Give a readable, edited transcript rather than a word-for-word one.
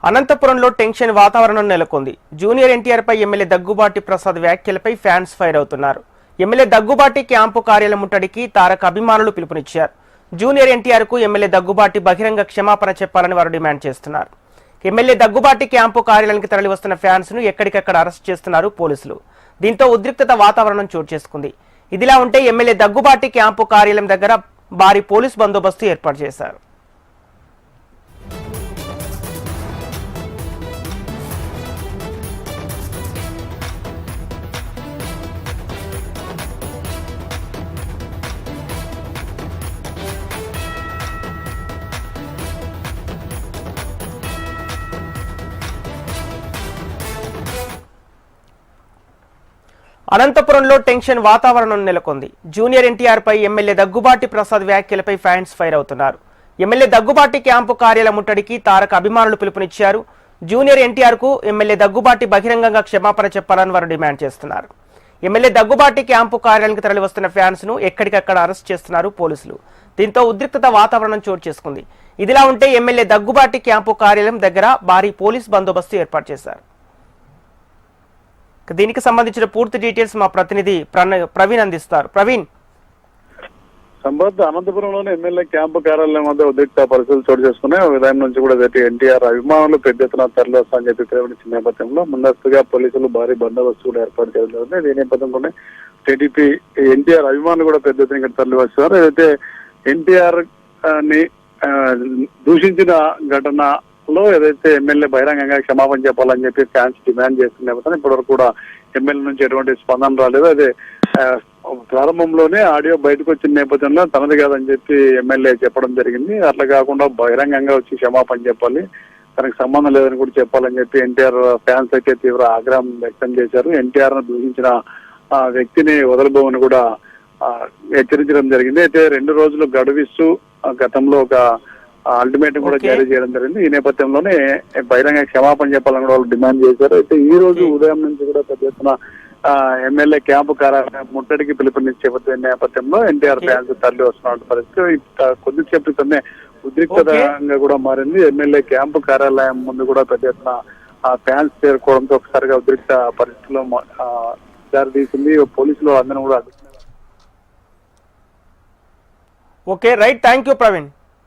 అనంతపురంలో టెన్షన్ వాతావరణం నెలకొంది. జూనియర్ ఎన్టీఆర్ పై ఎమ్మెల్యే దగ్గుబాటి ప్రసాద్ వ్యాఖ్యలపై ఫ్యాన్స్ ఫైర్ అవుతున్నారు. ఎమ్మెల్యే దగ్గుబాటి క్యాంపు కార్యాలయం ముట్టడికి తారక అభిమానులు పిలుపునిచ్చారు. జూనియర్ ఎన్టీఆర్ కు ఎమ్మెల్యే దగ్గుబాటి బహిరంగ క్షమాపణ చెప్పాలని వారు డిమాండ్ చేస్తున్నారు. ఎమ్మెల్యే దగ్గుబాటి క్యాంపు కార్యాలయానికి తరలి వస్తున్న ఫ్యాన్స్ ను ఎక్కడికక్కడ అరెస్ట్ చేస్తున్నారు పోలీసులు. దీంతో ఉద్రిక్తత వాతావరణం చోటు చేసుకుంది. ఇదిలా ఉంటే ఎమ్మెల్యే దగ్గుబాటి క్యాంపు కార్యాలయం దగ్గర భారీ పోలీస్ బందోబస్తు ఏర్పాటు చేశారు. అనంతపురంలో టెన్షన్ వాతావరణం నెలకొంది. జూనియర్ ఎన్టీఆర్ పై ఎమ్మెల్యే దగ్గుబాటి ప్రసాద్ వ్యాఖ్యలపై ఫ్యాన్స్ ఫైర్ అవుతున్నారు. ఎమ్మెల్యే దగ్గుబాటి క్యాంపు కార్యాలయం ముట్టడికి తారక అభిమానులు పిలుపునిచ్చారు. జూనియర్ ఎన్టీఆర్ కు ఎమ్మెల్యే దగ్గుబాటి బహిరంగంగా క్షమాపణ చెప్పాలని వారు డిమాండ్ చేస్తున్నారు. ఎమ్మెల్యే దగ్గుబాటి క్యాంపు కార్యాలయానికి తరలి వస్తున్న ఫ్యాన్స్ ను ఎక్కడికక్కడ అరెస్ట్ చేస్తున్నారు పోలీసులు. దీంతో ఉద్రిక్తత వాతావరణం చోటు చేసుకుంది. ఇదిలా ఉంటే ఎమ్మెల్యే దగ్గుబాటి క్యాంపు కార్యాలయం దగ్గర భారీ పోలీస్ బందోబస్తు ఏర్పాటు చేశారు. దీనికి సంబంధించిన పూర్తి డీటెయిల్స్ మా ప్రతినిధి ప్రవీణ్ అందిస్తారు. ప్రవీణ్, సంబంధ అనంతపురంలోని ఎమ్మెల్యే క్యాంపు కార్యాలయం వద్ద ఉద్రిక్త పరిస్థితులు చోటు చేసుకున్నాయి. ఉదయం నుంచి కూడా ఎన్టీఆర్ అభిమానులు పెద్ద ఎత్తున తరలి వస్తామని చెప్పి పిలుపునిచ్చిన నేపథ్యంలో ముందస్తుగా పోలీసులు భారీ బందోబస్తు కూడా ఏర్పాటు చేయడం జరుగుతుంది. ఈ నేపథ్యంలోనే టీడీపీ ఎన్టీఆర్ అభిమానులు కూడా పెద్ద ఎత్తున ఇక్కడ తరలి వస్తున్నారు. ఏదైతే ఎన్టీఆర్ ని దూషించిన ఘటనలో ఏదైతే ఎమ్మెల్యే బహిరంగంగా క్షమాపణ చెప్పాలని చెప్పి ఫ్యాన్స్ డిమాండ్ చేస్తున్న నేపథ్యంలో ఇప్పటివరకు కూడా ఎమ్మెల్యే నుంచి ఎటువంటి స్పందన రాలేదు. అదే ప్రారంభంలోనే ఆడియో బయటకు వచ్చిన నేపథ్యంలో తనది కాదని చెప్పి ఎమ్మెల్యే చెప్పడం జరిగింది. అట్లా కాకుండా బహిరంగంగా వచ్చి క్షమాపణ చెప్పాలి, తనకు సంబంధం లేదని కూడా చెప్పాలని చెప్పి ఎన్టీఆర్ ఫ్యాన్స్ అయితే తీవ్ర ఆగ్రహం వ్యక్తం చేశారు. ఎన్టీఆర్ ను దూషించిన వ్యక్తిని వదలబోమని కూడా హెచ్చరించడం జరిగింది. అయితే 2 రోజులు గడువిస్తూ గతంలో ఒక అల్టిమేటం కూడా జారీ చేయడం జరిగింది. ఈ నేపథ్యంలోనే బహిరంగ క్షమాపణ చెప్పాలని కూడా వాళ్ళు డిమాండ్ చేశారు. అయితే ఈ రోజు ఉదయం నుంచి కూడా పెద్ద ఎత్తున ఎమ్మెల్యే క్యాంపు కార్యాలయం ముట్టడికి పిలుపునిచ్చే నేపథ్యంలో ఎన్టీఆర్ ఫ్యాన్స్ తరలి వస్తున్న పరిస్థితి కొద్దిసేపు క్రితమే ఉద్రిక్తంగా కూడా మారింది. ఎమ్మెల్యే క్యాంపు కార్యాలయం ముందు కూడా పెద్ద ఎత్తున ఫ్యాన్స్ చేరుకోవడంతో ఒకసారిగా ఉద్రిక్త పరిస్థితిలో దారితీసింది. పోలీసులు అందరూ కూడా okay right, thank you Praveen.